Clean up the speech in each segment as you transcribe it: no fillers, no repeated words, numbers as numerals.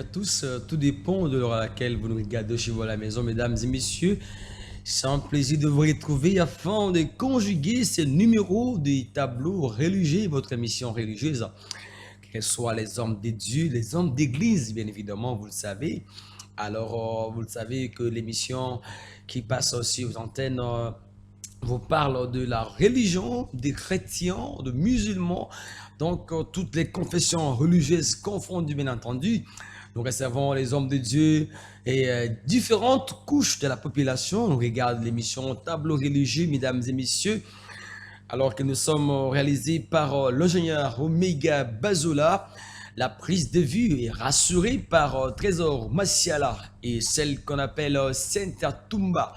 à tous. Tout dépend de l'heure à laquelle vous nous regardez chez vous à la maison, mesdames et messieurs. C'est un plaisir de vous retrouver afin de conjuguer ces numéros des tableaux religieux, votre émission religieuse, que ce soit les hommes de Dieu, les hommes d'église, bien évidemment, vous le savez. Alors, vous le savez que l'émission qui passe aussi aux antennes vous parle de la religion, des chrétiens, de musulmans, donc toutes les confessions religieuses confondues, bien entendu. Nous recevons les hommes de Dieu et différentes couches de la population. On regarde l'émission Tableau religieux, mesdames et messieurs, alors que nous sommes réalisés par l'ingénieur Omega Bazola. La prise de vue est rassurée par Trésor Massiala et celle qu'on appelle Cynthia Tumba,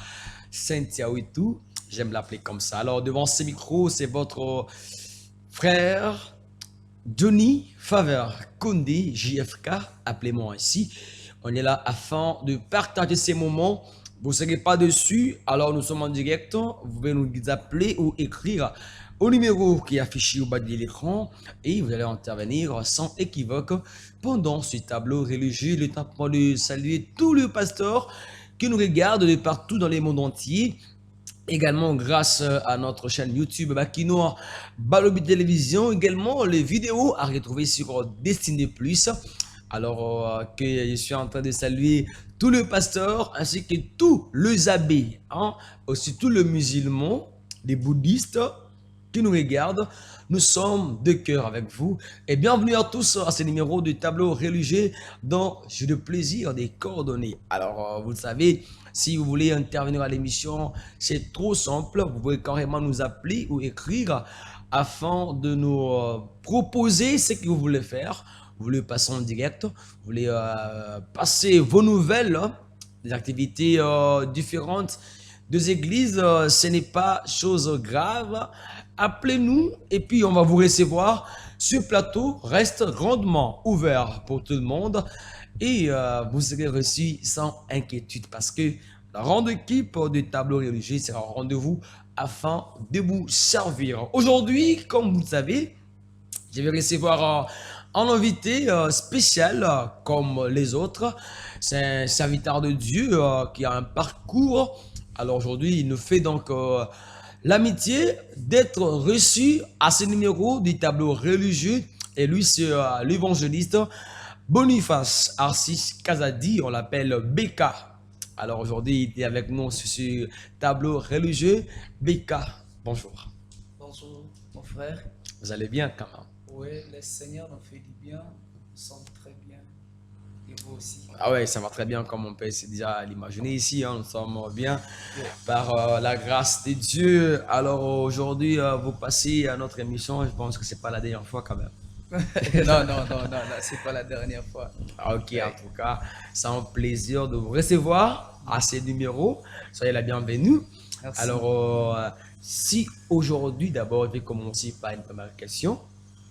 Cynthia Ouitou. J'aime l'appeler comme ça. Alors, devant ces micros, c'est votre frère Johnny Faveur Condé, JFK, appelez-moi ainsi. On est là afin de partager ces moments. Vous ne serez pas dessus, alors nous sommes en direct. Vous pouvez nous appeler ou écrire au numéro qui est affiché au bas de l'écran et vous allez intervenir sans équivoque pendant ce tableau religieux. Le temps de saluer tous les pasteurs qui nous regardent de partout dans le monde entier. Également grâce à notre chaîne YouTube Bakinoa Balobi Télévision, également les vidéos à retrouver sur Destiné Plus. Alors que je suis en train de saluer tous les pasteurs ainsi que tous les abbés, hein, aussi tous les musulmans, les bouddhistes qui nous regardent. Nous sommes de cœur avec vous et bienvenue à tous à ce numéro de tableau religieux dont j'ai le plaisir de coordonner. Alors vous le savez, si vous voulez intervenir à l'émission, c'est trop simple. Vous pouvez carrément nous appeler ou écrire afin de nous proposer ce que vous voulez faire. Vous voulez passer en direct, vous voulez passer vos nouvelles, des activités différentes des églises, ce n'est pas chose grave. Appelez-nous et puis on va vous recevoir. Ce plateau reste grandement ouvert pour tout le monde et vous serez reçus sans inquiétude parce que la grande équipe de tableau religieux sera au rendez-vous afin de vous servir. Aujourd'hui, comme vous le savez, je vais recevoir un invité spécial comme les autres. C'est un serviteur de Dieu qui a un parcours. Alors aujourd'hui, il nous fait donc l'amitié d'être reçu à ce numéro du tableau religieux. Et lui, c'est l'évangéliste Boniface Arcis Kazadi, on l'appelle BK. Alors aujourd'hui, il est avec nous sur ce tableau religieux. BK, bonjour. Bonjour, mon frère. Vous allez bien quand même? Oui, le Seigneur nous fait du bien. Nous sommes très bien. Et vous aussi. Ah ouais, ça va très bien comme on peut déjà l'imaginer ici. Hein, nous sommes bien par la grâce de Dieu. Alors aujourd'hui, vous passez à notre émission. Je pense que c'est pas la dernière fois quand même. Non, c'est pas la dernière fois. Ah, ok, en tout cas, c'est un plaisir de vous recevoir à ces numéros. Soyez la bienvenue. Merci. Alors, si aujourd'hui, d'abord, je vais commencer par une première question.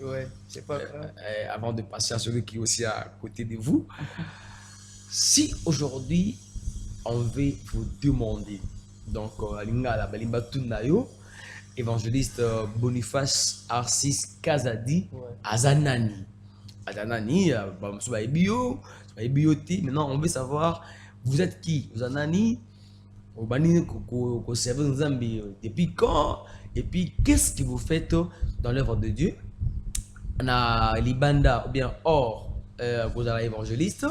Ouais, c'est pas grave. Avant de passer à celui qui est aussi à côté de vous. Si aujourd'hui, on veut vous demander, donc, évangéliste Boniface Arcis Kazadi, Azanani. Azanani, maintenant on veut savoir, vous êtes qui? Azanani, depuis quand? Et puis, qu'est-ce que vous faites dans l'œuvre de Dieu? On a Libanda, ou bien hors, vous êtes évangéliste.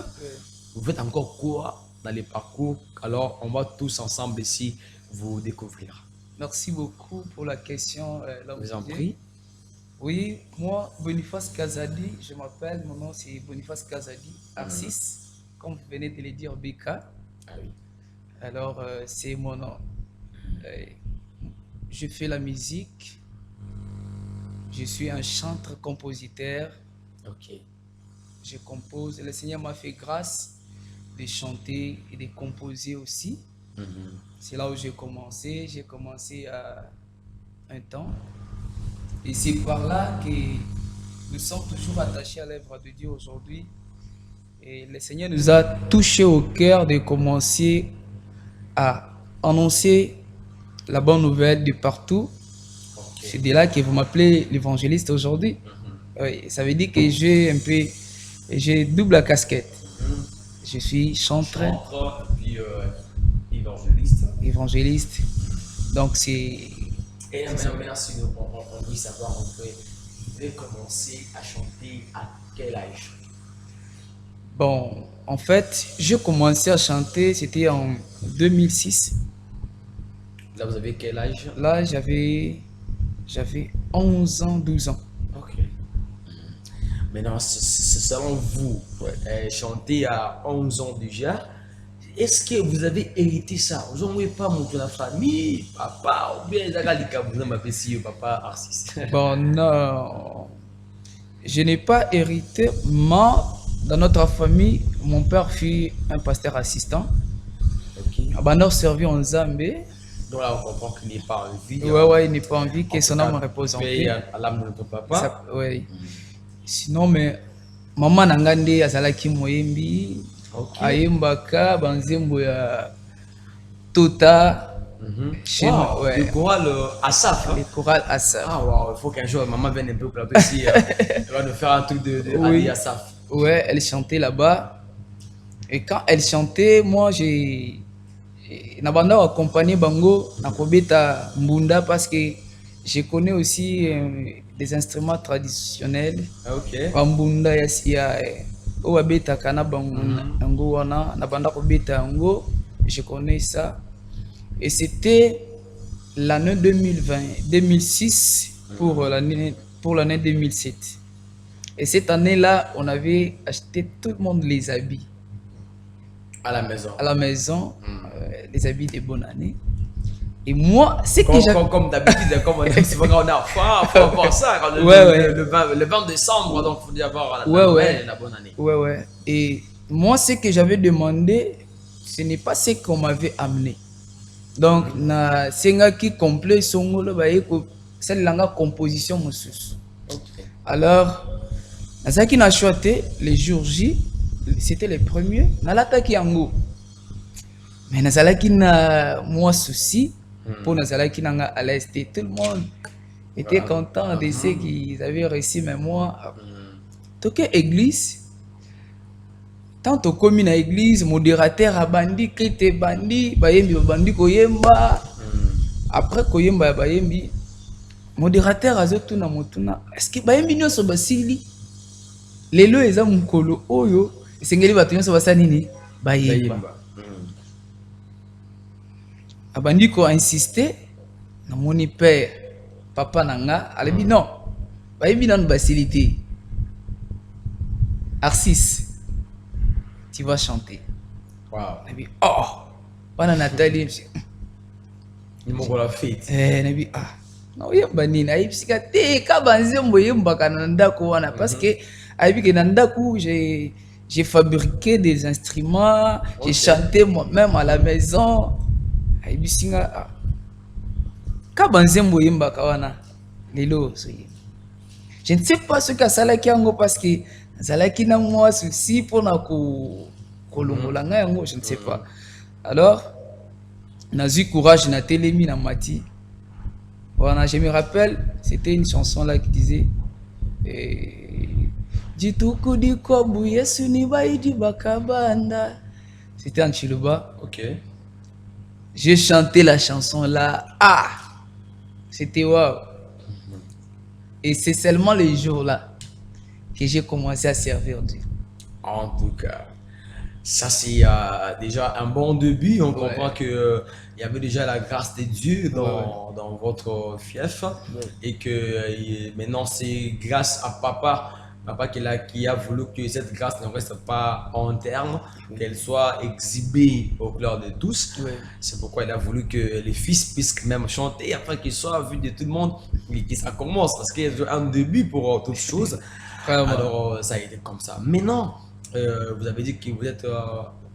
Vous faites encore quoi dans les parcours? Alors, on va tous ensemble ici vous découvrir. Merci beaucoup pour la question. Je vous en prie. Oui, moi, Boniface Kazadi, je m'appelle, mon nom c'est Boniface Kazadi, Arcis, comme vous venez de le dire, BK. Ah oui. Alors, c'est mon nom. Je fais la musique. Je suis un chanteur-compositeur. Ok. Je compose. Le Seigneur m'a fait grâce de chanter et de composer aussi. C'est là où j'ai commencé. J'ai commencé à un temps. Et c'est par là que nous sommes toujours attachés à l'œuvre de Dieu aujourd'hui. Et le Seigneur nous a touché au cœur de commencer à annoncer la bonne nouvelle de partout. Okay. C'est de là que vous m'appelez l'évangéliste aujourd'hui. Oui, ça veut dire que j'ai double casquette. Je suis chanteur, Chanteur, puis évangéliste. évangéliste. Donc c'est... Et maintenant, si on veut savoir, vous avez commencé à chanter à quel âge? Bon, en fait, j'ai commencé à chanter, c'était en 2006. Là, vous avez quel âge? Là, j'avais 11 ans, 12 ans. Ok. Maintenant, selon vous, chanter à 11 ans déjà, est-ce que vous avez hérité ça? Vous n'avez pas monté la famille, papa, ou bien vous avez m'appelé si papa artiste? Bon, non, je n'ai pas hérité, mais dans notre famille, mon père fut un pasteur assistant. Ok. Abandon servi en Zambie. Donc là, on comprend qu'il n'est pas en vie. Ouais, il n'est pas en vie, que En son tout âme cas, repose en paix paix. à l'âme de notre papa. Ouais. Sinon, mais maman nangande azalaki moyembi, Ok. ayembaka banzembo ya Tota, chez Wow, nous, ouais. le choral Asaf. Hein? Les chorales Assaf. Ah, wow, il faut qu'un jour maman vienne un peu pour la ici. Elle va nous faire un truc de Oui. Ali Asaf. Ouais, elle chantait là-bas. Et quand elle chantait, moi Nabanda accompagné Bango, Nakobeta Mbunda, parce que je connais aussi des instruments traditionnels. Ok. Mbunda ya Obeta Kana Bango wana, Nabanda Kobeta Ngo, je connais ça. Et c'était l'année 2006 pour l'année 2007. Et cette année-là, on avait acheté tout le monde les habits. À la maison. À la maison, les habits de bonne année. Et moi, c'est que j'avais... Comme d'habitude, comme on dit, c'est quand on a faut avoir ça. Quand le 20 décembre, donc il faut dire avoir la bonne année. Ouais. Et moi, ce que j'avais demandé, ce n'est pas ce qu'on m'avait amené. Donc, na senga qui complet songolo ba yeko celle langa composition mosusu. Alors, nazaki na choité les jours J, c'était les premiers, na lataki yango. Mais nazalaki na moi souci pour nazalaki nanga à l'est, tout le monde était content de ce qu'ils avaient reçu, mais moi toke église. Tant au commis à l'église, modérateur a bandi, krite bandi, bayembi bandi koyemba. Après koyemba bayembi, modérateur a zotu na motuna. Est-ce que bayembi nyoso basili? Lelo eza mukolo oyo, esengeli bato nyoso basa nini? Bayemba. Abandi ko insister, na moni père, papa nanga, alebi non. Bayembi nan basilité. Arsis. Tu vas chanter. Wow. Nabi, oh, pendant Nathalie, Ils m'ont la fête. Nabi, ah, non, yemba nini, ayipsika te, kabanzembo yemba kanandako wana, parce que, ayipike nandaku, j'ai fabriqué des instruments, j'ai chanté moi-même à la maison, ayipsinga, ah, kabanzembo yemba kawana, lelo, je ne sais pas ce qu'a salaki yango parce que zalaki na moi souci pour na kolongola nga yango, je ne sais pas. Alors nazi courage na telemi na mati. Voilà, je me rappelle, c'était une chanson là qui disait Jituku di kobu Yesu ni baidi bakabanda. C'était en Chiluba. Ok. J'ai chanté la chanson là. Ah, c'était waouh. Et c'est seulement les jours là que j'ai commencé à servir Dieu. En tout cas, ça c'est déjà un bon début. On comprend que il y avait déjà la grâce de Dieu dans votre fief et que maintenant c'est grâce à papa qui a voulu que cette grâce ne reste pas en terme, qu'elle soit exhibée au clair de tous. C'est pourquoi il a voulu que les fils puissent même chanter afin qu'ils soient vus de tout le monde et que ça commence parce qu'il y a un début pour toute chose. Alors ça a été comme ça. Maintenant, vous avez dit que vous êtes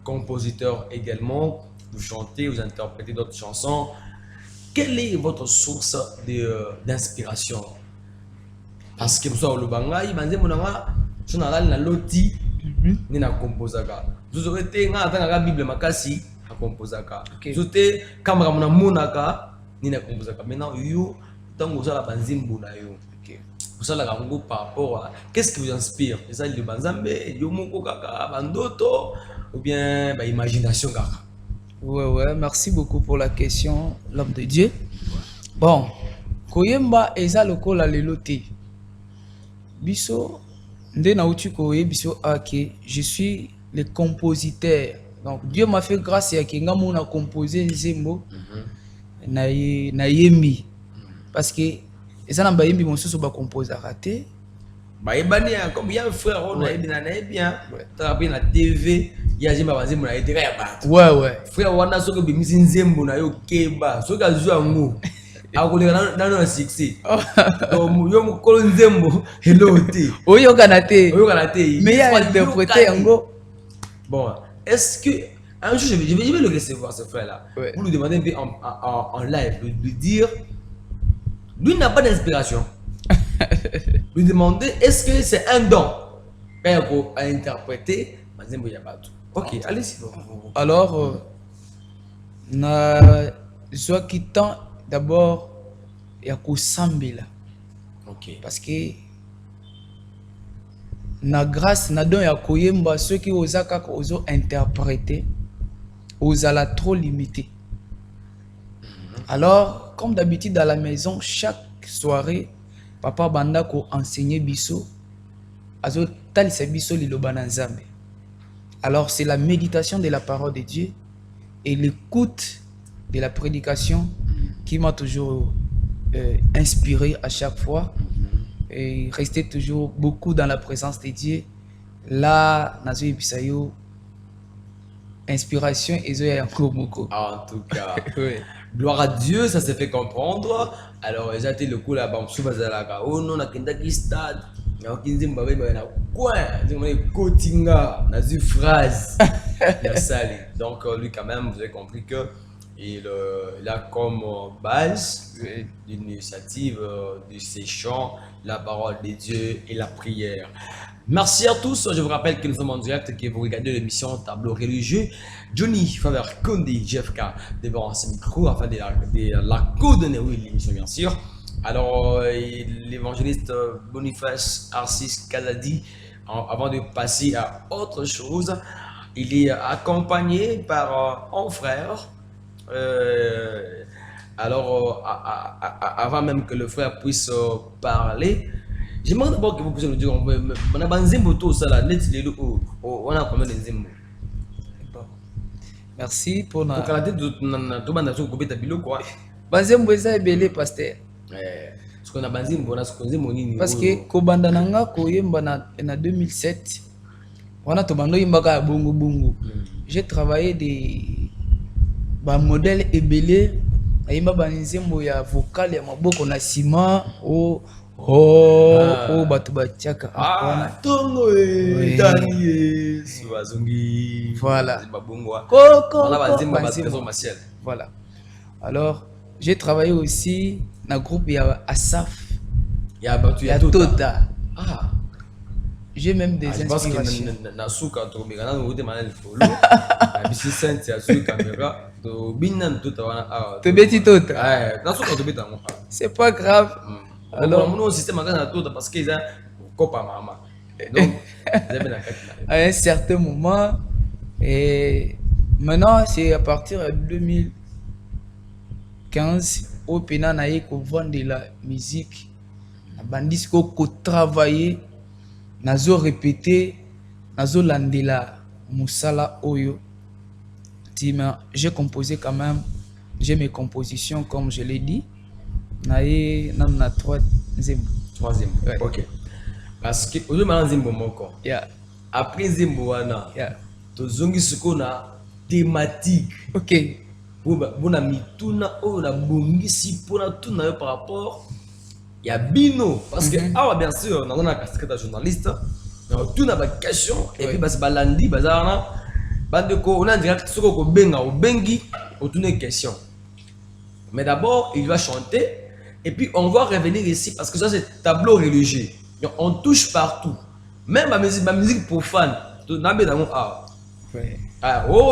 compositeur également, vous chantez, vous interprétez d'autres chansons. Quelle est votre source d'inspiration? Parce que vous savez, le bangaï, manze monanga, je n'ai na loti, ni na composaka. Vous aurez été dans la Bible makasi, na composaka. Vous êtes kamera mona monaka, ni na composaka. Maintenant, you, tant que vous avez la banzimbo na yo. ça la rango par rapport à qu'est-ce qui vous inspire? C'est ça le banzambe, yomoko kaka, bandoto ou bien bah, imagination kaka? Ouais, merci beaucoup pour la question, l'homme de Dieu. Bon, koyemba eza lokola lelo te. Biso, nde na uti koye biso ake, je suis le compositeur. Donc Dieu m'a fait grâce ya kenga mona composer nzembo na yembi. Parce que eza na bayembi mosusu ba composer raté. Bah ebani comme il y a un frère on a bien t'as bien la TV, il y a jima banzembo na eteka ya bato. Ouais. Frère wana soki bimisi nzembo na yo keba, soki azwa ngo. Akoleka na succès. Donc yo mukolo nzembo hello te. Oyokana te. Mais il y a interprété yango. Bon, est-ce que un jour je vais le recevoir ce frère là. Ouais. Vous lui demandez en live de lui dire lui n'a pas d'inspiration. Lui demander est-ce que c'est un don pour interpréter Mazembo Yabatou. Ok, allez-y. Alors, na joie qui tend d'abord ya kosambela. Ok. Parce que na grâce na don ya koyemba ceux qui osa kaka ozo interpréter ozala trop limité. Alors, comme d'habitude dans la maison, chaque soirée, papa banda ko enseigner biso azo talisa biso liloba na Nzambe. Alors, c'est la méditation de la parole de Dieu et l'écoute de la prédication qui m'a toujours inspiré à chaque fois et rester toujours beaucoup dans la présence de Dieu. Là, nazo ebisayo inspiration et zoya yankomoko. En tout cas, Oui. gloire à Dieu, ça s'est fait comprendre. Alors, j'ai été le coup là-bas, je suis basé là-bas. Oh non, na Kendaki stade. Na okinzi mbabe na coin, dis-moi Kotinga, na une phrase. La salle. Donc lui quand même, vous avez compris que il a comme base l'initiative de ces chants, la parole de Dieu et la prière. Merci à tous. Je vous rappelle que nous sommes en direct, que vous regardez l'émission Tableau religieux. Johnny Faber Kondi, JFK, devant ce micro afin de la coordonner l'émission, bien sûr. Alors, l'évangéliste Boniface Arcis Kaladi, avant de passer à autre chose, il est accompagné par un frère. Alors, avant même que le frère puisse parler, j'aimerais d'abord que vous puissiez nous dire, on a banzembo tout ça là, on a combien de nzembo? Merci pour na. Pour la tout banda sur couper ta bilo quoi. Banzembo eza ebele pasteur. Ce qu'on a banzembo, on a ce qu'on nzembo nini. Parce que kobanda nanga koyemba na 2007, wana to bando yimbaka bongo bongo. J'ai travaillé des modèles ebele, ayimba banzembo ya vocal ya maboko na ciment o batu batiaka tongo Daniel Swazungi. Voilà. Coco. Voilà. Alors, j'ai travaillé aussi dans le groupe Asaf. Il y a Tota. Ah. J'ai même des inspirations. Je pense que na suka to bigana no de manel folo. Bisi sense ya suka caméra to binan tota wana ah. To beti tota. Na suka to beta mo. C'est pas grave. Alors, mon système à tout parce qu'ils ont copa maman. Donc, à un certain moment, et maintenant c'est à partir de 2015 au Pénin naïe qu'on vend de la musique, bandis qu'on travailler, nazo répéter, nazo landela musala oyo. J'ai composé quand même, j'ai mes compositions comme je l'ai dit. Naïe na troisième. Ouais. Ok. Parce que aujourd'hui maintenant nzembo moko. Yeah. Après nzembo wana. Yeah. To zongi sukona thématique. Ok. Bona mituna oyo na bongisi pona tuna yo par rapport ya bino parce que bien sûr on a casquette de journaliste. Donc tout na ba question et puis bas balandi bazana bande ko on a direct soko ko benga o bengi o tune question. Mais d'abord, il va chanter et puis on va revenir ici parce que ça c'est tableau religieux. Donc, on touche partout. Même ma musique profane. Oh,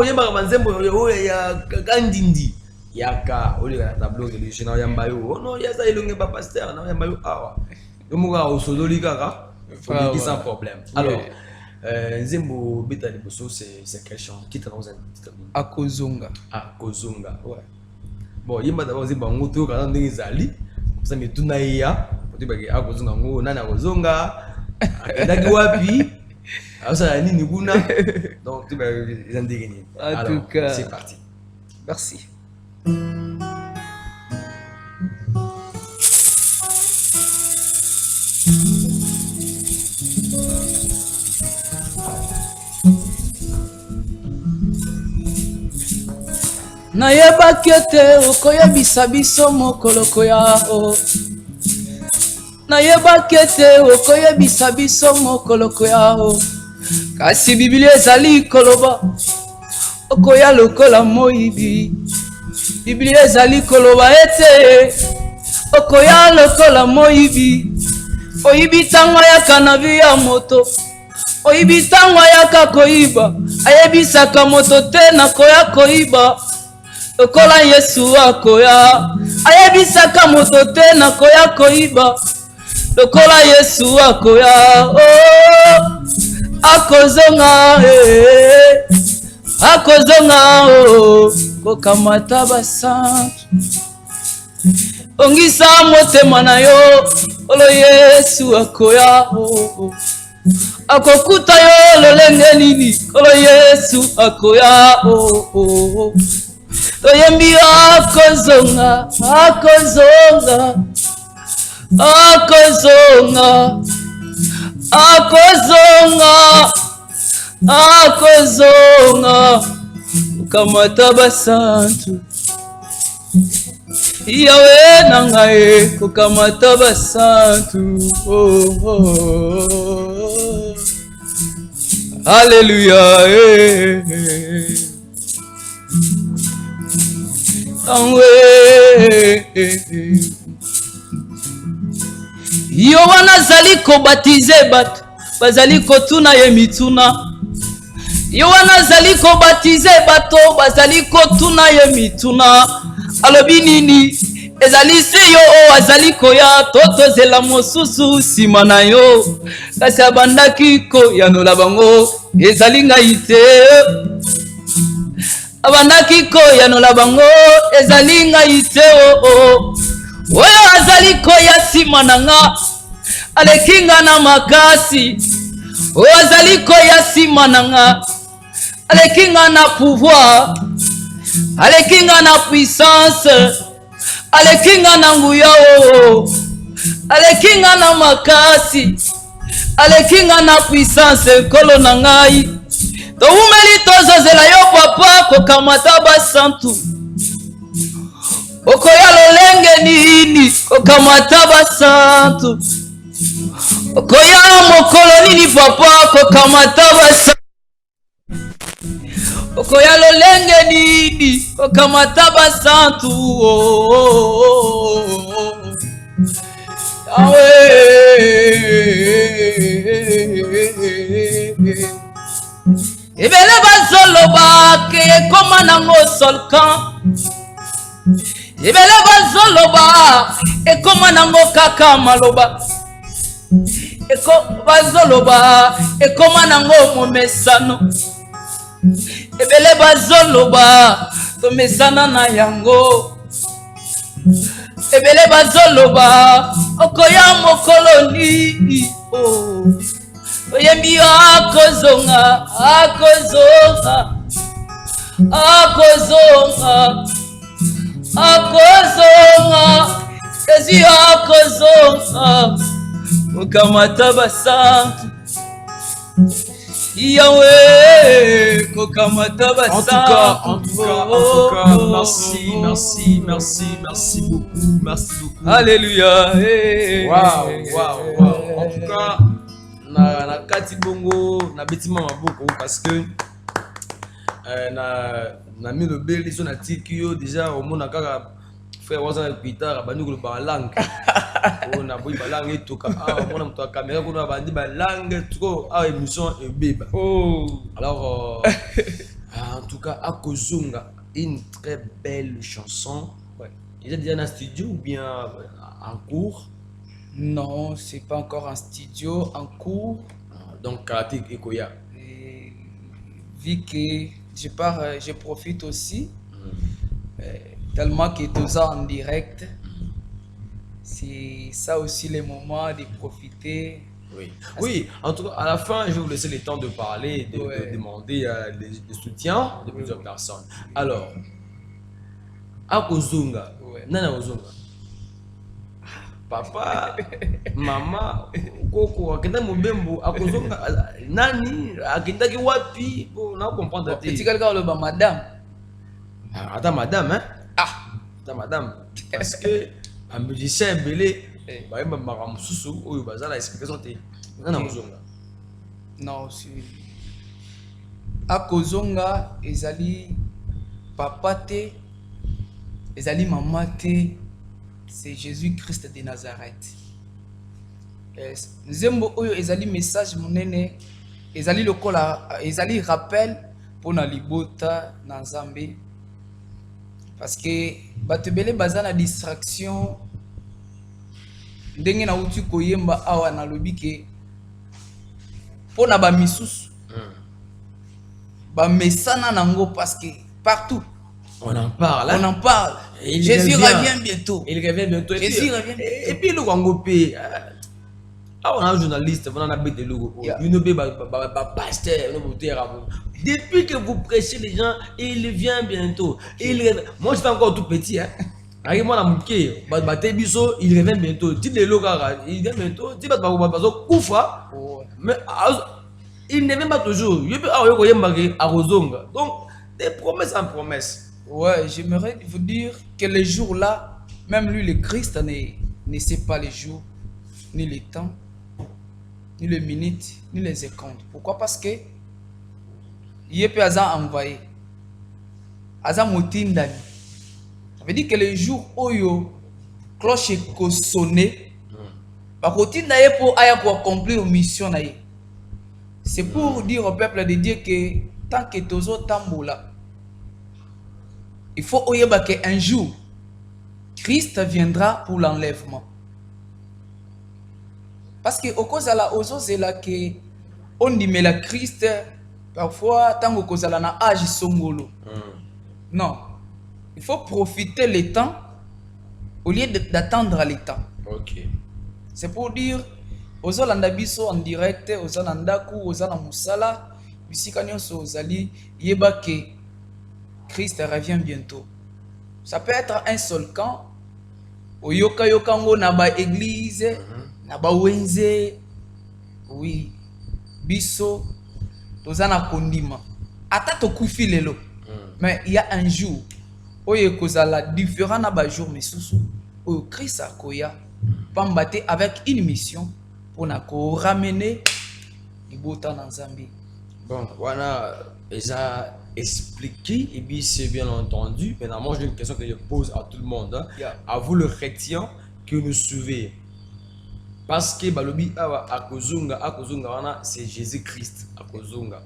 il y a banzembo, il y a Gandindi. Il y a tableau religieux. Oh non, il y a ça, il y a pas pasteur. Yomuka au solo likaka, Ah, sans ouais. problème. Oui. Alors, Nzembo Beta Liboso, c'est quelle chanson? Qui t'a Akozonga. Ah, Kozonga. Ouais. Bon, yemba d'abord Nzembo Ngoto, quand on est Zali, ça me tourne ya, on dit que Kozonga Ngo, Nana Kozonga, Akadaki Wapi, alors ça ni Nibuna, donc tu vas les indigner. En tout cas, c'est parti. Merci. Nayebaki ete okoyebisa biso mokoloko yao. Nayebaki ete okoyebisa biso mokoloko yao. Kasi Biblia ezali koloba okoya lokola moyibi. Biblia ezali koloba ete okoya lokola moyibi. Oyibi tango yaka na via moto. Oyibi tango yaka koyiba. Ayebisaka moto te na koya koyiba. Lokola Yesu akoya. Ayebisaka moto te na koya koyiba. Lokola Yesu akoya. Oh, akozonga akozonga oh, kokamata basantu. Ongisa motema na yo olo Yesu akoya oh. Akokuta yo lolenge nini olo Yesu akoya oh. Toyembi akozonga akozonga akozonga akozonga akozonga kokamata basantu. Yawe nangae kokamata basantu oh, oh, oh. Hallelujah yo wana zali kobatize bato bazali kotuna ye mituna. Yo wana zali kobatize bato bazali kotuna ye mituna. Alobi nini ezali se yo o azali koya totozela mosusu nsima na yo. Kasi abandaki koyanola bango ezali ngai te. Abandaki koyanola bango ezali ngai te oh. Oyo azali koya nsima na nga aleki nga na makasi. Oyo azali koya nsima na nga aleki nga na pouvoir. Aleki nga na puissance. Aleki nga na nguya oh. Aleki nga na makasi. Aleki nga na puissance kolo na ngai. Toumeli tozozela yo papa kokamata basantu. Okoya lolenge nini kokamata basantu. Okoya mokolo nini papa kokamata basantu. Okoya lolenge nini kokamata basantu oh. Ebele bazoloba ke ekoma nango solkan. Ebele bazoloba ekoma nango kaka maloba. Bazoloba ekoma nango momesano. Ebele bazoloba tomesana na yango. Ebele bazoloba okoya mokolo nini oh. Oyembi akozonga akozonga akozonga akozonga ezi akozonga kokamata basantu. Yahweh kokamata basantu. En tout cas, merci beaucoup. Alléluia. Wow. En tout cas, na kati bongo na betima maboko parce que na mi le bel ils sont na tikio déjà au monde kaka frère waza guitare bandi ko ba langue on a boy ba langue to ka on a to caméra ko na bandi ba langue trop émission et beba Oh. alors en tout cas Akozonga, une très belle chanson. Ouais. Il est déjà dans le studio ou bien en cours? Non, c'est pas encore en studio, en cours. Donc, Karaté Ekoya. Et vu que je pars, je profite aussi, tellement que tout ça en direct, c'est ça aussi les moments de profiter. Oui. Oui, en tout cas, à la fin, je vais vous laisser le temps de parler, de demander le soutien de plusieurs personnes. Alors, Akozunga, Ouais. Nana Ozunga, papa, maman, koko, akenda mobembo, Akozunga, nani, akenda ki wapi, bon, on comprendre. Petit quelqu'un le bas, madame. Attends, madame, hein? Ah, Attends, madame, parce que un musicien belé, bah, il m'a marre sous ou il va la explication. Nana Ozunga. non, c'est. Akozonga, ezali papa te, ezali maman te, c'est Jésus-Christ de Nazareth. Nzembo oyo ezali message monene, ezali lokola, ezali rappel pour na libota na Nzambe. Parce que bato ebele baza na distraction ndenge na uti koyemba awa na lobi ke pour na ba misusu ba mesana nango parce que partout on en parle. On en parle. Jésus revient bientôt. Il revient bientôt. Jésus revient bientôt. Et puis le Wangopé, on a un journaliste, on a bête de logo. Pasteur, depuis que vous prêchez les gens, il vient bientôt. Moi, j'étais encore tout petit. Arrive-moi à Mouké, il revient bientôt. Tu le logo, il vient bientôt. Tu vas te Koufa, mais il ne vient pas toujours. Donc, des promesses en promesses. Ouais, j'aimerais vous dire que les jours-là, même lui, le Christ, ne sait pas les jours, ni les temps, ni les minutes, ni les secondes. Pourquoi? Parce que il peut avoir envoyé. Aza motindani. Ça veut dire que les jours où yo cloche est sonné, bakotinda ye pour aya pour accomplir une mission na ye. C'est pour dire au peuple de Dieu que tant que tozo tambola, il faut oyeba que un jour Christ viendra pour l'enlèvement. Parce que au cause la ozo zela que on dit mais la Christ parfois tant au cause la na âge songolo. Non, il faut profiter le temps au lieu d'attendre le temps. OK. C'est pour dire ozo landa biso en direct, ozo nandaku, ozo na musala, bisika nyonso ozali yeba que Christ revient bientôt. Ça peut être un seul camp. Oyoka yokango na ba église, na ba wenze. Oui. Biso tozana kondima. Ata tokufi lelo. Mais il y a un jour oyo kozala différent na ba jour misusu. Oyo Christ akoya pambate avec une mission pour na ko ramener libota na Nzambe. Bon, voilà, déjà expliqué, et puis c'est bien entendu. Maintenant, moi, j'ai une question que je pose à tout le monde, hein. À vous, le chrétien, que nous suivez. Parce que balobi akozunga, c'est Jésus-Christ, akozunga.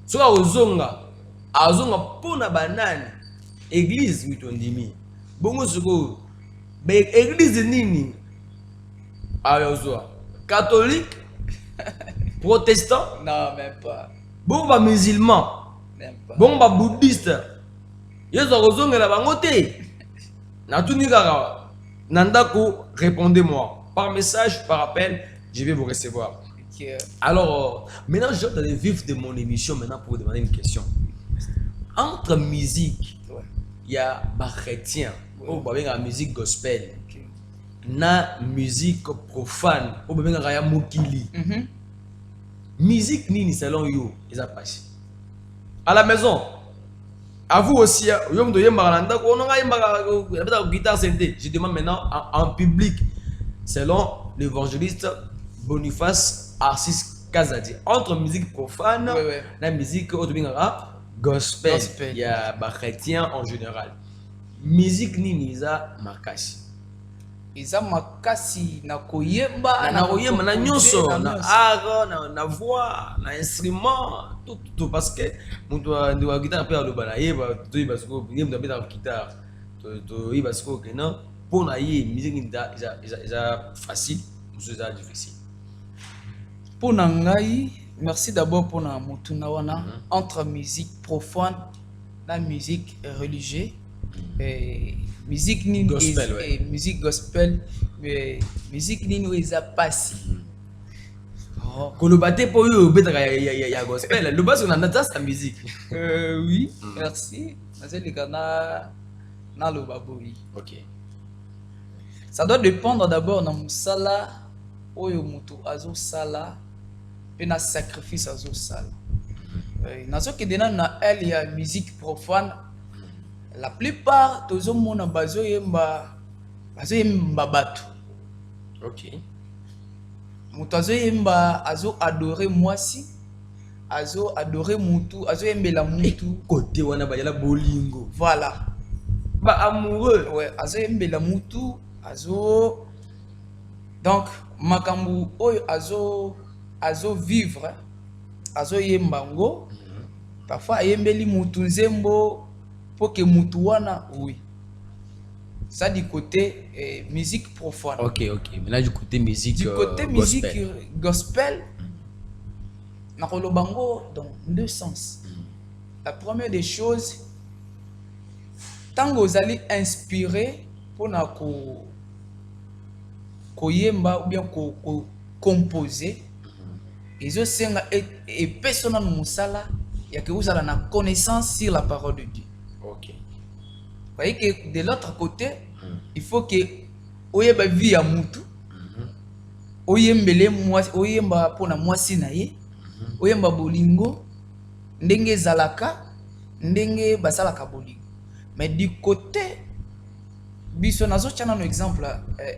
So akozunga, azunga pona banane, église mitondimi. Bongo soko, église nini? Ayozwa, catholique, protestant. Non, même pas. Bon ba musulman, Même pas. bon ba bouddhiste. Yezo kozongela bango te. Na tuni kaka nandako, répondez-moi par message, par appel, je vais vous recevoir. Okay. Alors, maintenant je vais dans le vif de mon émission maintenant pour vous demander une question. Entre musique, il y a ba chrétien, ou ba la musique gospel, na musique profane, ou ba ya mokili. Musique nini selon yo, ils apprécient. À la maison, à vous aussi, je demande maintenant en public, selon l'évangéliste Boniface Arcis Kazadi, entre musique profane et la musique gospel, il y a des chrétiens en général. Musique nini za makasi. Iza makasi na koyemba na koyemba na nyonso na art na voix na instrument tout parce que mutu ndio guitare pe aloba na yeba to yeba siko yeba beta guitare to yeba siko que non pour naïe musique est facile ou c'est difficile. Pour Nangai, merci d'abord pour la Mutunawana entre musique profane et musique religieuse. Musique ni gospel, ouais. Musique gospel, mais musique ni nous est passé. Quand le bâté pour eux, il y a gospel. Le bas on a sa musique. Oui, merci. C'est le Ghana na le baboui. Ok. Ça doit dépendre d'abord de musala oyo mutu azo sala pe na sacrifice azo sala. Nazo ke dena na elle y a musique profane. La plupart tozo mona bazo yemba batu. Ok. Mutu azo yemba azo adorer mwasi, azo adorer mutu, azo yembela mutu Côté wana ba yala bolingo. voilà. Ba amoureux. Ouais, azo yembela mutu, azo donc makambu oyo azo vivre, azo yembango. Parfois yembeli mutu nzembo pour que mutu wana oui. Ça du côté musique profane. Ok. Maintenant du côté musique du côté musique gospel, nakolo bango dans deux sens. La première des choses, tant que vous allez inspirer pour na koyemba ou bien composer, ils ont senga et personne no musala ya que vous avez la connaissance sur la parole de Dieu. Ok. Vous voyez que de l'autre côté, il faut que oyeba vie ya mutu, oyembele mwasi, oyemba pona mwasi na ye, oyemba bolingo, ndenge zalaka, ndenge basalaka bolingo. Mais du côté biso nazo tchana un exemple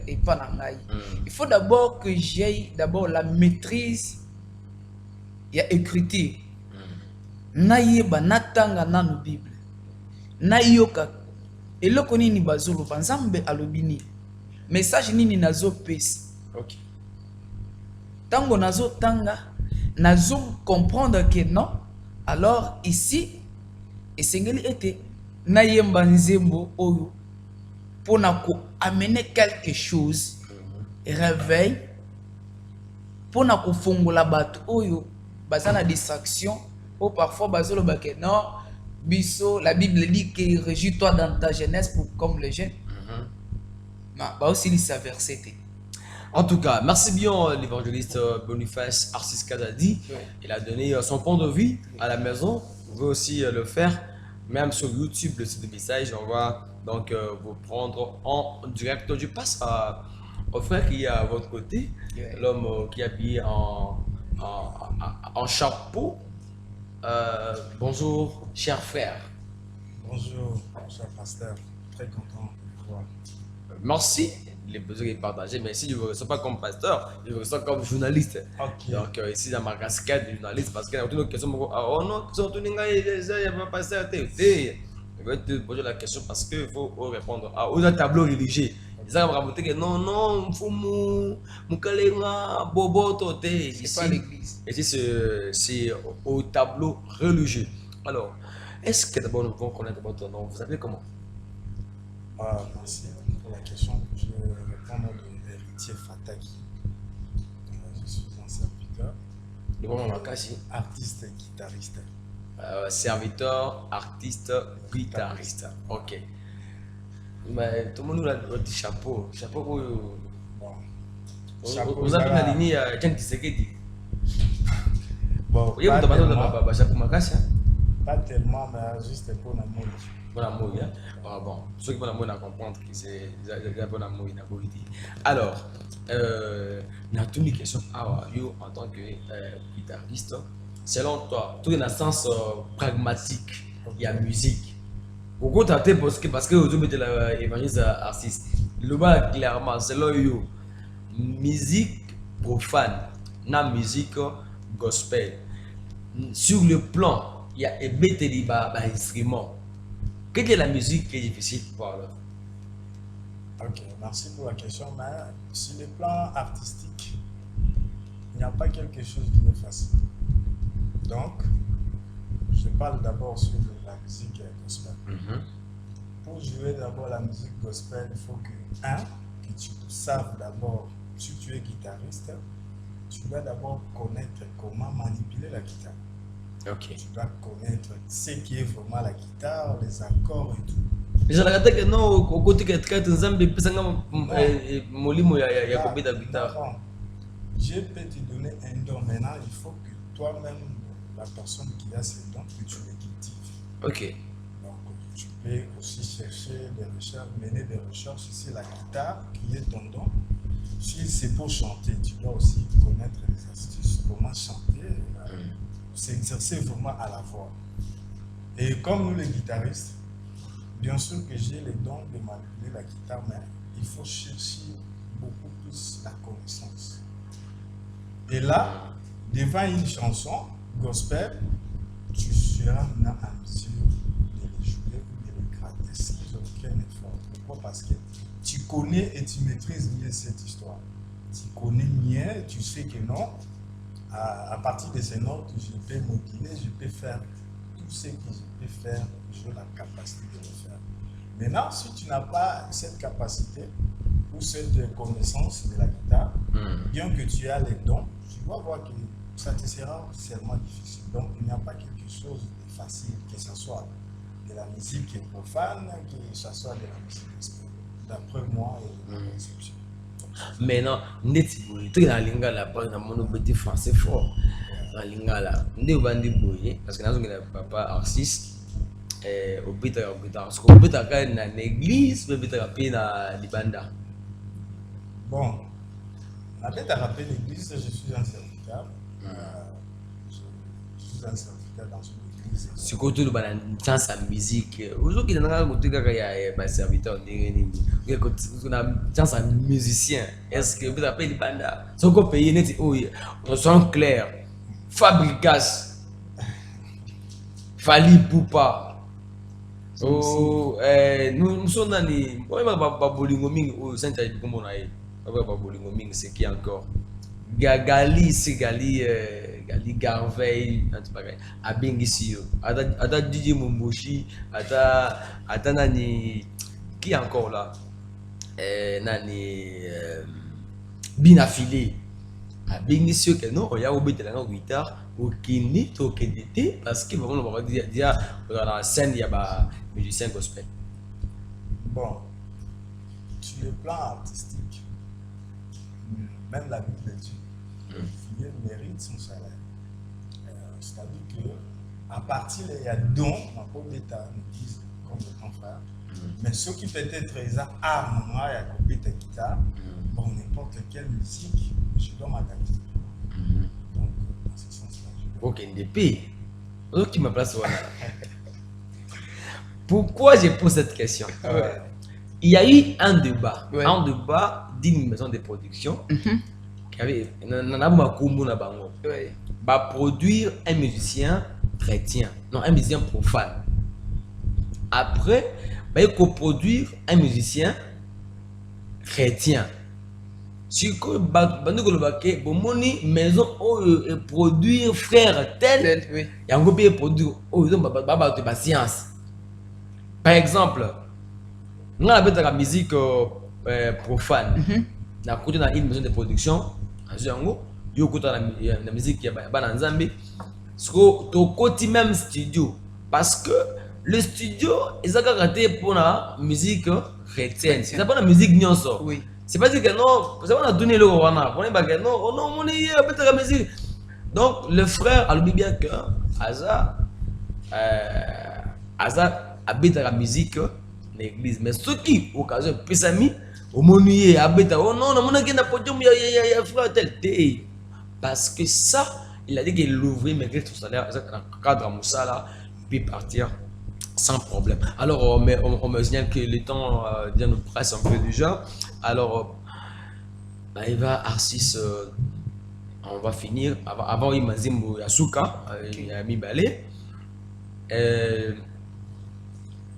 et pas na ngai. Il faut d'abord que j'aie d'abord la maîtrise ya écriture. Nayeba natanga nanu Bible. Nayoka eloko nini bazolo banzambe alobini. Message nini nazo pesa. Ok. Tango nazo tanga nazo comprendre que non. Alors ici esengeli ete nayemba nzembo oyo pona ko amener quelque chose réveil pona ko fongola bato oyo bazana distraction ou parfois bazolo baké non biso la Bible dit que réjouis-toi dans ta jeunesse pour comme les jeunes. Non, bah aussi lit sa verset. En tout cas, merci bien l'évangéliste Boniface Arcis Kazadi. Il a donné son point de vue à la maison. Vous pouvez aussi le faire, même sur YouTube, le site de message. On va donc vous prendre en direct. Je passe au frère qui est à votre côté, l'homme qui est habillé en chapeau. Bonjour, cher frère. Bonjour, cher pasteur. Très content de vous voir. Merci. Les besoins est partagé, mais si je ne me ressens pas comme pasteur, je me ressens comme journaliste. Okay. Donc ici dans ma casquette de journaliste, parce qu'il y a une question, oh non, il n'y a pas pasteur. Je vais te poser la question parce qu'il faut répondre aux tableaux religieux. Ils ont raconté que non, il faut mon bobo toté. C'est pas l'église. Et c'est au tableau religieux. Alors, est-ce que d'abord nous pouvons connaître votre nom? Vous appelez comment? Merci pour la question. Je vais répondre de l'héritier Fataki. Je suis un serviteur. De comment on va artiste et guitariste. Serviteur, artiste, guitariste. Ok. Mais tout le monde a un chapeau. Chapeau pour. Bon. Vous avez la ligne à Tiens Kisekedi. Bon. Vous avez un chapeau Makasha? Pas tellement, mais juste pour la mode. Pour la mode, hein? Bon, ceux qui vont la mode à comprendre que c'est pour la mode, la politique. Alors, il y a une question en tant que guitariste. Selon toi, tout est dans le sens pragmatique, il y a musique. Pourquoi tu as été parce que vous mettez l'évangéliste artiste. Le bas clairement, selon vous, musique profane, la musique gospel. Sur le plan, il y a des instruments. Quelle est la musique qui est difficile pour parler? Ok, merci pour la question. Mais sur le plan artistique, il n'y a pas quelque chose qui est facile. Donc, je parle d'abord sur la musique gospel. pour jouer d'abord la musique gospel, il faut que tu saches d'abord, si tu es guitariste, tu dois d'abord connaître comment manipuler la guitare. Ok. Tu dois connaître ce qui est vraiment la guitare, les accords et tout. Je regarde que non, au côté que tu as Nzambe, molimo ya kopé la guitare. Non. Je peux te donner un don. Maintenant, il faut que toi-même, la personne qui a ce don, que tu le cultives. Ok. Donc, tu peux aussi chercher des recherches, mener des recherches sur la guitare, qui est ton don. Si c'est pour chanter, tu dois aussi connaître les astuces, comment chanter, s'exercer vraiment à la voix. Et comme nous les guitaristes, bien sûr que j'ai le don de manipuler la guitare, mais il faut chercher beaucoup plus la connaissance. Et là, devant une chanson gospel, tu seras maintenant en mesure de les jouer ou de les gratter sans aucun effort. Pourquoi? Parce que tu connais et tu maîtrises mieux cette histoire. Tu connais mieux, tu sais que non, à partir de ces notes, je peux moduler, je peux faire tout ce que je peux faire, j'ai la capacité de le faire. Maintenant, si tu n'as pas cette capacité ou cette connaissance de la guitare, bien que tu as les dons, tu vas voir que ça te sera seulement difficile. Donc, il n'y a pas quelque chose de facile, que ce soit de la musique profane, que ce soit de la musique gospel. D'après moi et ma conception. Maintenant, neti boye, tu as lingala par na mono petit français fort. Na lingala, ndé bandi boye parce que nazo ngela papa artiste au bita au bita parce que au bita ka na l'église, au bita ka na libanda. Bon, la bête à rappeler l'église, je suis un serviteur. Je suis un serviteur dans une église. Si côté le bana chance à musique, aujourd'hui dans la côté ka ya ba serviteur ndenge nini. On a chance à musicien. Est-ce que vous appelez libanda? Ce qu'on paye net on son clair. Fabricas. Fali Poupa. Oh nous sommes dans les on va pas bolingo mingi au centre de comme on a on va pas bolingo mingi c'est qui encore Gali c'est Gali Garveil en tout cas Abengisi ada DJ Momboshi ada nani qui encore là nani Binafilé Abengisi que non il y a obété la guitare okini to kedete parce que vraiment on va dire dans la scène il y a ba musicien gospel. Bon, sur le plan artistique, même la Bible dit le mérite son salaire. C'est-à-dire que à partir il y a don, ma pauvre d'État nous dit comme le grand frère, mais ceux qui peut-être ils ont art, il y a coupé ta guitare, bon n'importe quelle musique, je dois m'adapter. Donc dans ce sens-là. Ok, NDP. Qui me place voilà. Pourquoi je pose cette question? Il y a eu un débat d'une maison de production qui avait produire un musicien chrétien, non un musicien profane. Après, il faut produire un musicien chrétien. Si vous avez une maison où produire frère tel, il y a un peu produire de science. Par exemple, nous avons la musique profane. Nous avons une maison de production. Nous avons la musique qui est dans Zambie. Nous même studio. Parce que le studio, ils ont raté pour la musique chrétienne. Ils n'ont pas la musique nyonso. C'est pas dire que non, c'est pas donner le roi. On est pas que non, on est peut-être la musique. Donc le frère a dit bien que Aza habite la musique l'église. Mais ce qui occasion plus ami au monier habite oh non, on a pas podium il y a frère tel. Parce que ça, il a dit qu'il l'ouvrait malgré son salaire, dans le cadre de Moussala, puis partir sans problème. Alors, on me signale que le temps nous presse un peu déjà. Alors, il va Arcis, on va finir. Avant, il m'a dit Yasuka, il a mis balai.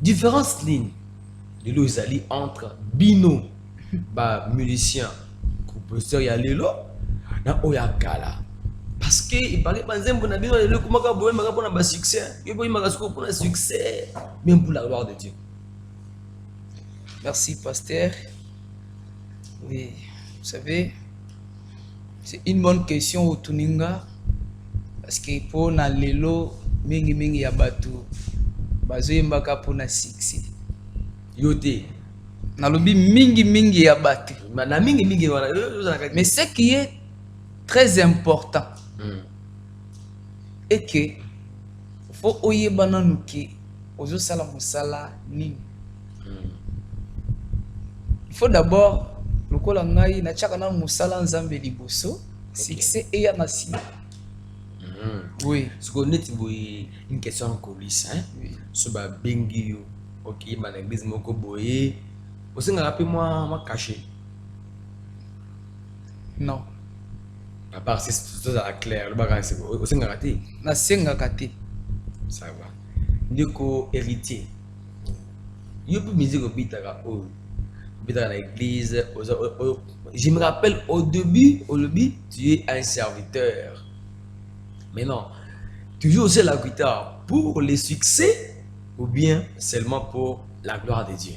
Différentes lignes de l'Ozali entre Bino, musicien, compositeur, il y a Lelo, et Oyakala. Parce qu'il parlait pas de Bino, il a succès. Il a succès, même pour la gloire de Dieu. Merci, pasteur. Oui, vous savez, c'est une bonne question au Tuninga. Parce que pour na lelo, mingi ya batu, bazo yembaka pour na succès. Yote. Na lobi mingi ya batu. Na mingi wana. Mais ce qui est très important, est que faut oyebana nuki ozo sala musala nini. Il faut d'abord lokola ngai na tchaka na musala nzambe liboso, succès et ya na sima. Oui. Ce qu'on est une question en coulisses, hein. Oui. Ce ba bengi yo. OK, ma l'église moko boye. Aussi nga rappelle moi caché. Non. À part si c'est ça clair, le bagage c'est aussi nga raté. Na senga kate. Ça va. Ndeko héritier. Yo peut miser ko bitaka o. Bitaka na l'église, je me rappelle au début, tu es un serviteur. Mais non, toujours aussi la guitare pour le succès ou bien seulement pour la gloire de Dieu.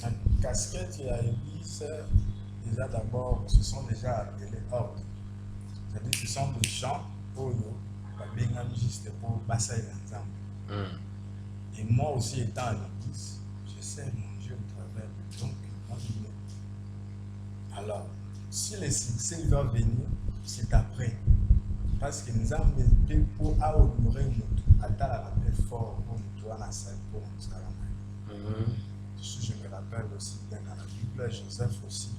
La casquette et la église, déjà d'abord, ce sont déjà appelés ordres. C'est-à-dire que ce sont des gens pour juste pour passer l'ensemble. Et moi aussi étant à l'église, je sais mon Dieu au travers de donc alors, si le succès va venir, c'est après. Parce que nous avons été pour honorer notre attaque à la fort pour nous doit la salle pour nous allumer. Je me rappelle aussi bien dans la Bible, Joseph aussi,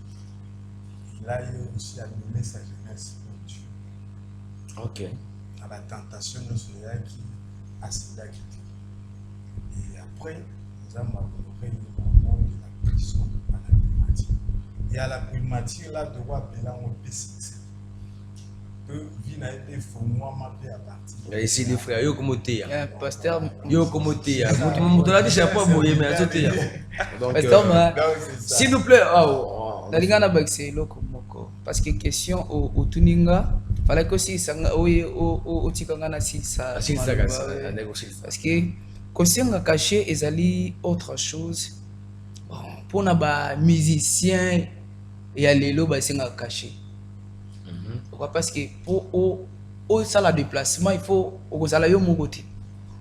il a eu aussi allumé sa jeunesse pour Dieu. Ok. À la tentation de celui qui a cédé à quitter. Et après, nous avons honoré le moment de la prison à la primature. Et à la primature, là, de roi appeler en PCC. Vie n'a été pour moi mappé à partir. Ici, les frères, yo comme t'es. Pasteur. Yo comme t'es. Mon là dit c'est pas moyen mais sauter. Donc, s'il vous plaît, Nalingana bakse loko moko. Parce que question au Tuninga, fallait que si sanga o tikanga na si ça. Parce que kosenga caché ezali autre chose. Bon, pour na ba musicien et à lelo ba senga caché. Pourquoi? Parce que pour au sala déplacement, il faut au sala yo mogote.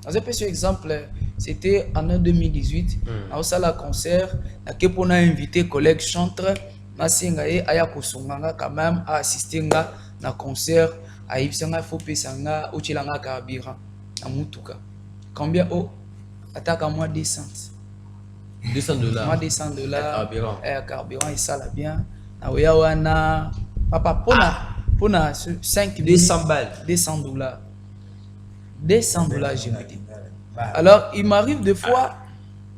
Dans un petit exemple, c'était en 2018, au sala concert, na ke pour na invité collègue chanteur, na singa e aya kosunganga quand même à assister nga na concert, a ibsanga faut pesanga o chilanga carburant na mutuka. Combien o ataka moi $200. $200. Moi $200 carburant et ça là bien. Na oya wana papa pona 5 200 balles. $200. $200 je me dis. Alors il m'arrive des fois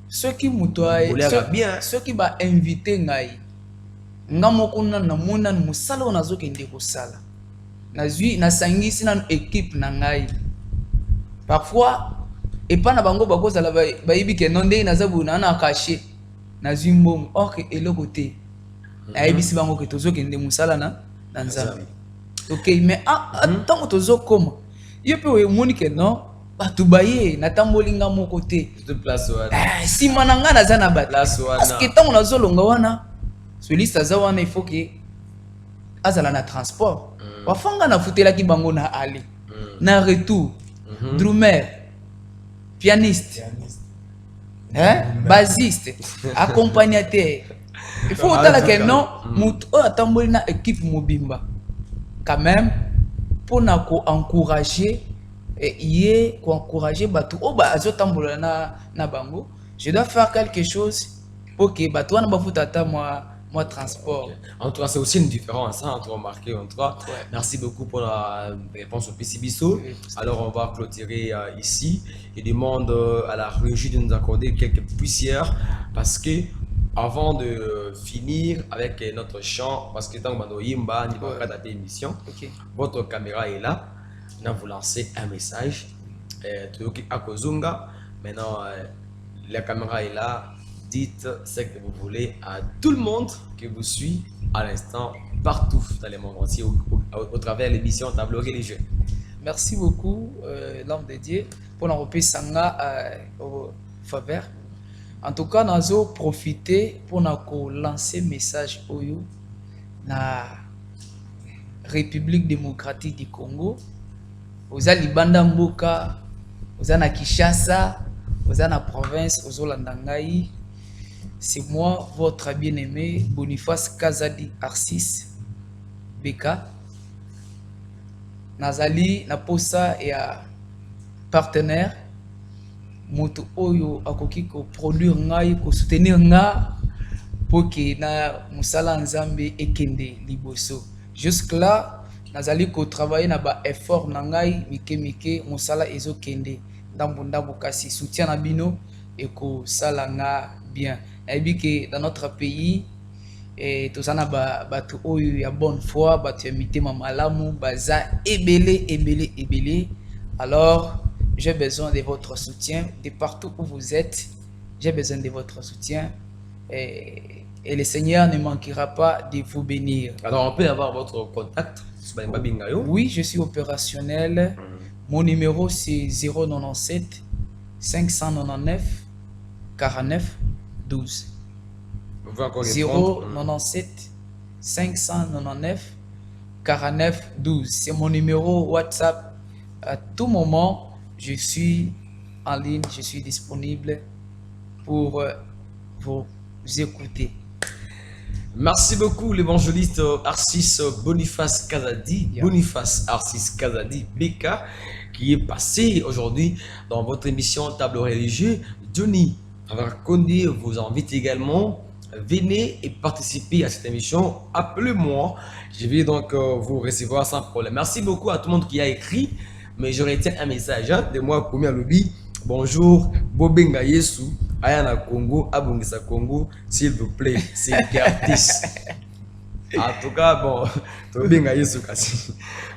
ceux qui m'outoient, ceux qui m'a invité ngai ngamoko na mona musala onazo kende ko sala. Nazui na sangisi na équipe na ngai. Parfois et pas na bango bakoza la ba yibi ke nonde na zabu na caché. Nazui mbongo ok eloko te. Na yibisi bango ke tozo kende musala na nzambe. Ok, mais tant que tozo comme il peut y monique non batu baye na tambolinga mon côté de place wana si mananga na zana bat place wana parce que tant on a zolonga wana celui ça wana il faut que azala na transport wafanga na futela ki bango na aller na retour drummer pianiste bassiste accompagnateur il faut otala que non mutu atamboli na équipe mobimba quand même pour encourager et encourager batu oba azotambola na bango je dois faire quelque chose pour que batu wana bafutata moi transport. En tout cas c'est aussi une différence hein, entre remarquer en tout cas. Merci beaucoup pour la réponse au PC Bisso. Alors on va clôturer ici et demande à la régie de nous accorder quelques poussières parce que avant de finir avec notre chant, parce que dans Yimba, émission, votre caméra est là. Maintenant, vous lancez un message. Maintenant, la caméra est là. Dites ce que vous voulez à tout le monde qui vous suit à l'instant, partout dans le monde entier, au travers de l'émission Tableau religieux. Merci beaucoup, l'homme de Dieu, pour l'enreprise Sanga au faveur. En tout cas, nazo profiter pour lancer message oyo na République démocratique du Congo. Oza libanda mboka, oza na Kinshasa, oza na province, ozolanda ngai. C'est moi, votre bien-aimé Boniface Kazadi Arcis Beka. Nazali na posa ya partenaire moto oyo akoki ko produire ngai ko soutenir nga poke na musala nzambe ekende liboso. Jusque là nazali ko travailler na ba effort na ngai mike musala ezo kende ndambo kasi soutien na bino et ko sala nga bien. Ebi que dans notre pays tozana bato oyo ya bonne foi, bato ya mitema malamu baza ebele. Alors j'ai besoin de votre soutien de partout où vous êtes. J'ai besoin de votre soutien et le Seigneur ne manquera pas de vous bénir. Alors on peut avoir votre contact? Oui, je suis opérationnel. Mon numéro c'est 097 599 49 12. 097 599 49 12. C'est mon numéro WhatsApp. À tout moment, je suis en ligne, je suis disponible pour vous écouter. Merci beaucoup l'évangéliste Arcis Boniface Kazadi, Boniface Arcis Kazadi Beka, qui est passé aujourd'hui dans votre émission Table religieuse. Johnny Favarkonde vous invite également. Venez et participez à cette émission. Appelez-moi. Je vais donc vous recevoir sans problème. Merci beaucoup à tout le monde qui a écrit. Mais je retiens un message de moi, premier lobby. Bonjour, Bobenga Yesu, Ayana Congo, Abongisa Congo, s'il vous plaît, c'est Curtis. En tout cas, bon, Bobenga Yesu,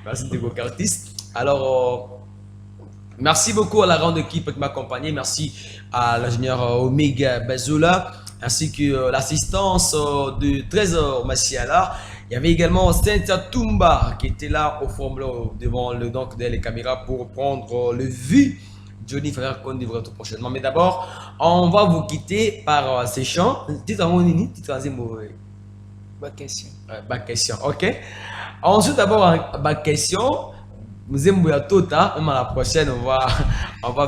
merci de vos Curtis. Alors, merci beaucoup à la grande équipe qui m'a accompagné. Merci à l'ingénieur Omega Bazola, ainsi que l'assistance de Trésor Massiala. Il y avait également Cynthia Tumba qui était là au fond devant le donc des caméras pour prendre le vu. Johnny Frère qu'on devrait tout prochainement. Mais d'abord, on va vous quitter par ces chants. Ma question. Ok. Ensuite, d'abord, ma question. Nous aimons Tota. Même à la prochaine, on va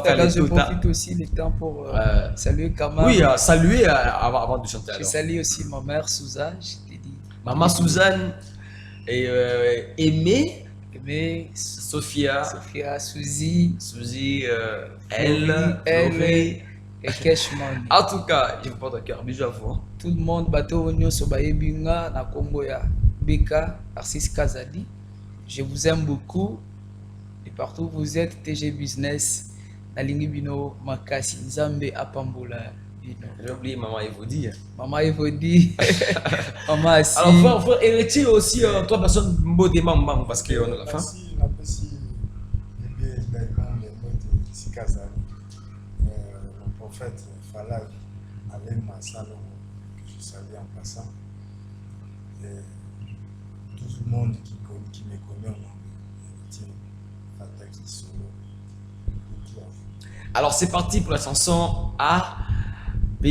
faire le Tota. Je profite aussi du temps pour saluer Kama. Oui, saluer avant de chanter. Je salue aussi ma mère Suzanne. Maman Suzanne et Aimé, Sophia, Suzy, elle et Cashman. En tout cas, je vous porte un cœur. Bisous à vous. Tout le monde, bateau Onyo Sobayebinga, na Congo ya Beka, Arcis Kazadi. Je vous aime beaucoup. Et partout où vous êtes, TG Business, Nalingi Bino, Makasi, Nzambe, Apambola. J'ai oublié Maman Evodi. Maman Evodi. Maman Assi. Alors, faut hériter aussi 3 personnes modément parce qu'on a la fin. Merci, le prophète Falal Alain Massalo, que je salue en passant. Et tout le monde qui me connaît en Alors, c'est parti pour la chanson A, B,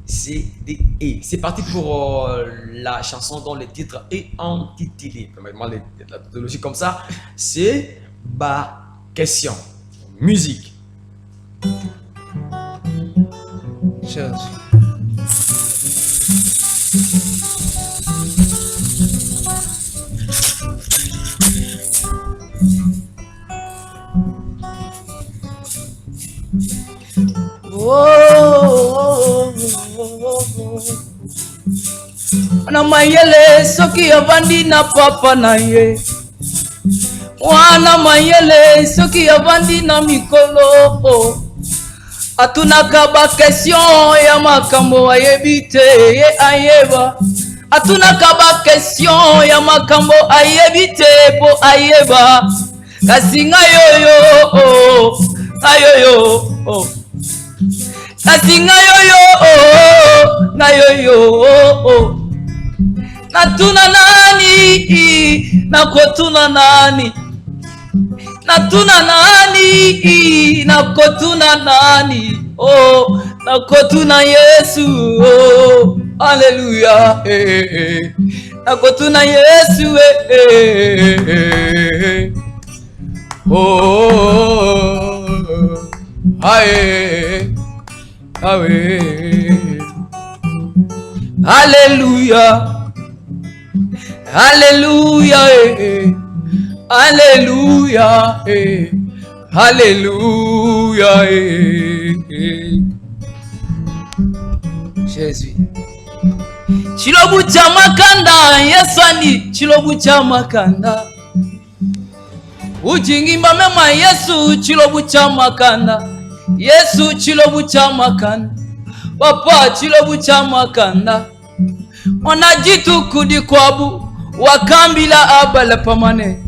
C, D, E. C'est parti pour la chanson dont le titre est intitulé. Permettez-moi la tautologie comme ça. C'est Ba Question. Musique. Church. Na mayele soki avandi na papa na ye, wana mayele soki avandi na mikolo, atunaka ba question ya makambo ayebi te ye ayeba, atunaka ba question ya makambo ayebi te po ayeba, kasi ngayoyo ayoyo kasi ngayoyo natuna nani nakotuna nani, natuna nani nakotuna nani, oh nakotuna Yesu, oh, Alléluia, nakotuna Yesu, oh, aye, aye, Alléluia, Alléluia, Alléluia, Alléluia, Jésus. Chilobu cha makanda, Yesu ani chilobu cha makanda. Ujingimba mema Yesu chilobu cha makanda. Yesu chilobu cha makanda. Papa chilobu cha makanda. Onajitu kudi kwabu wakambila abala pamane.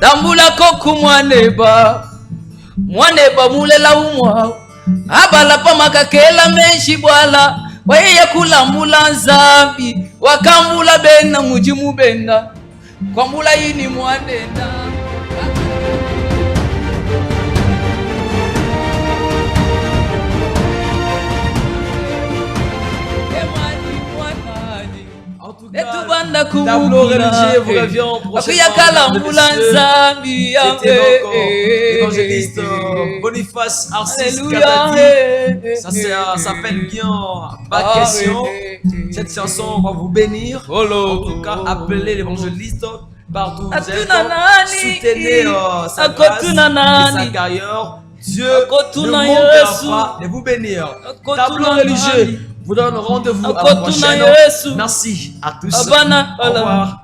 Dambula koku mwaneba mulela umwa abala pamakakela menshi bwala waye kulambula nzambi wakambula bena mujimu benda kwambula yini mwanenda. Tableau religieux vous revient prochainement. C'était l'évangéliste Boniface Arcis Katati. Ça s'appelle bien Pas question. Cette chanson va vous bénir. En tout cas, appelez l'évangéliste partout où vous êtes. Soutenez sa grâce et sa carrière. Dieu ne manquera pas de vous bénir. Tableau religieux vous donne rendez-vous à la prochaine. Merci à tous. Au revoir.